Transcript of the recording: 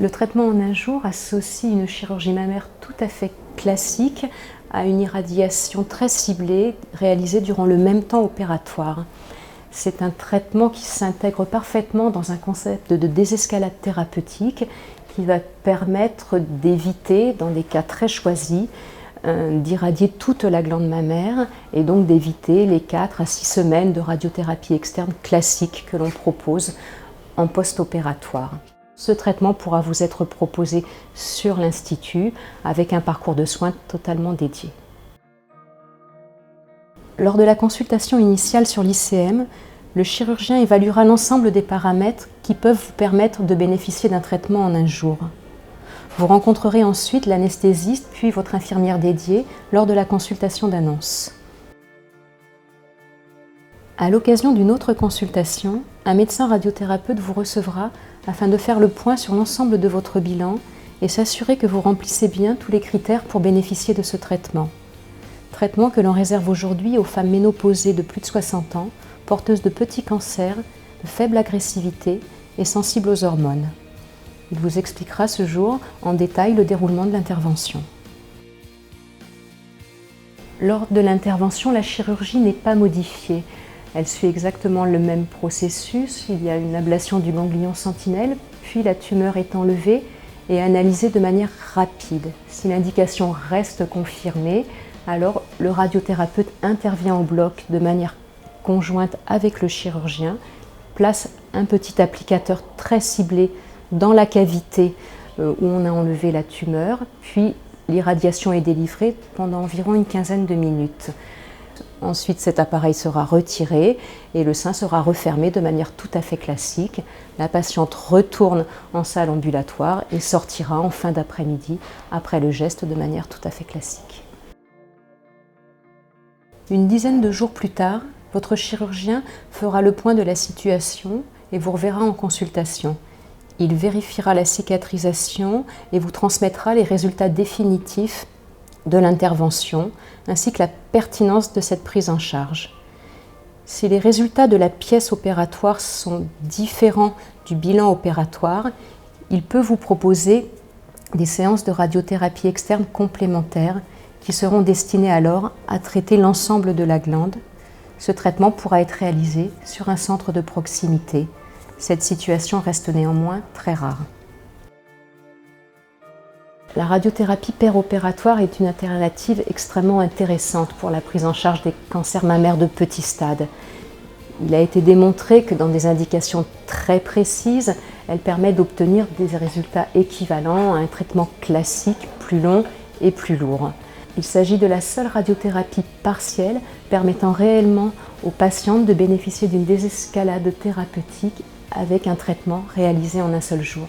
Le traitement en un jour associe une chirurgie mammaire tout à fait classique à une irradiation très ciblée réalisée durant le même temps opératoire. C'est un traitement qui s'intègre parfaitement dans un concept de désescalade thérapeutique qui va permettre d'éviter, dans des cas très choisis, d'irradier toute la glande mammaire et donc d'éviter les 4 à 6 semaines de radiothérapie externe classique que l'on propose en post-opératoire. Ce traitement pourra vous être proposé sur l'Institut avec un parcours de soins totalement dédié. Lors de la consultation initiale sur l'ICM, le chirurgien évaluera l'ensemble des paramètres qui peuvent vous permettre de bénéficier d'un traitement en un jour. Vous rencontrerez ensuite l'anesthésiste puis votre infirmière dédiée lors de la consultation d'annonce. À l'occasion d'une autre consultation, un médecin radiothérapeute vous recevra afin de faire le point sur l'ensemble de votre bilan et s'assurer que vous remplissez bien tous les critères pour bénéficier de ce traitement. Traitement que l'on réserve aujourd'hui aux femmes ménopausées de plus de 60 ans, porteuses de petits cancers, de faible agressivité et sensibles aux hormones. Il vous expliquera ce jour en détail le déroulement de l'intervention. Lors de l'intervention, la chirurgie n'est pas modifiée. Elle suit exactement le même processus. Il y a une ablation du ganglion sentinelle, puis la tumeur est enlevée et analysée de manière rapide. Si l'indication reste confirmée, alors le radiothérapeute intervient au bloc de manière conjointe avec le chirurgien, place un petit applicateur très ciblé dans la cavité où on a enlevé la tumeur, puis l'irradiation est délivrée pendant environ une quinzaine de minutes. Ensuite, cet appareil sera retiré et le sein sera refermé de manière tout à fait classique. La patiente retourne en salle ambulatoire et sortira en fin d'après-midi après le geste de manière tout à fait classique. Une dizaine de jours plus tard, votre chirurgien fera le point de la situation et vous reverra en consultation. Il vérifiera la cicatrisation et vous transmettra les résultats définitifs de l'intervention ainsi que la pertinence de cette prise en charge. Si les résultats de la pièce opératoire sont différents du bilan opératoire, il peut vous proposer des séances de radiothérapie externe complémentaires qui seront destinées alors à traiter l'ensemble de la glande. Ce traitement pourra être réalisé sur un centre de proximité. Cette situation reste néanmoins très rare. La radiothérapie péropératoire est une alternative extrêmement intéressante pour la prise en charge des cancers mammaires de petit stade. Il a été démontré que dans des indications très précises, elle permet d'obtenir des résultats équivalents à un traitement classique plus long et plus lourd. Il s'agit de la seule radiothérapie partielle permettant réellement aux patientes de bénéficier d'une désescalade thérapeutique avec un traitement réalisé en un seul jour.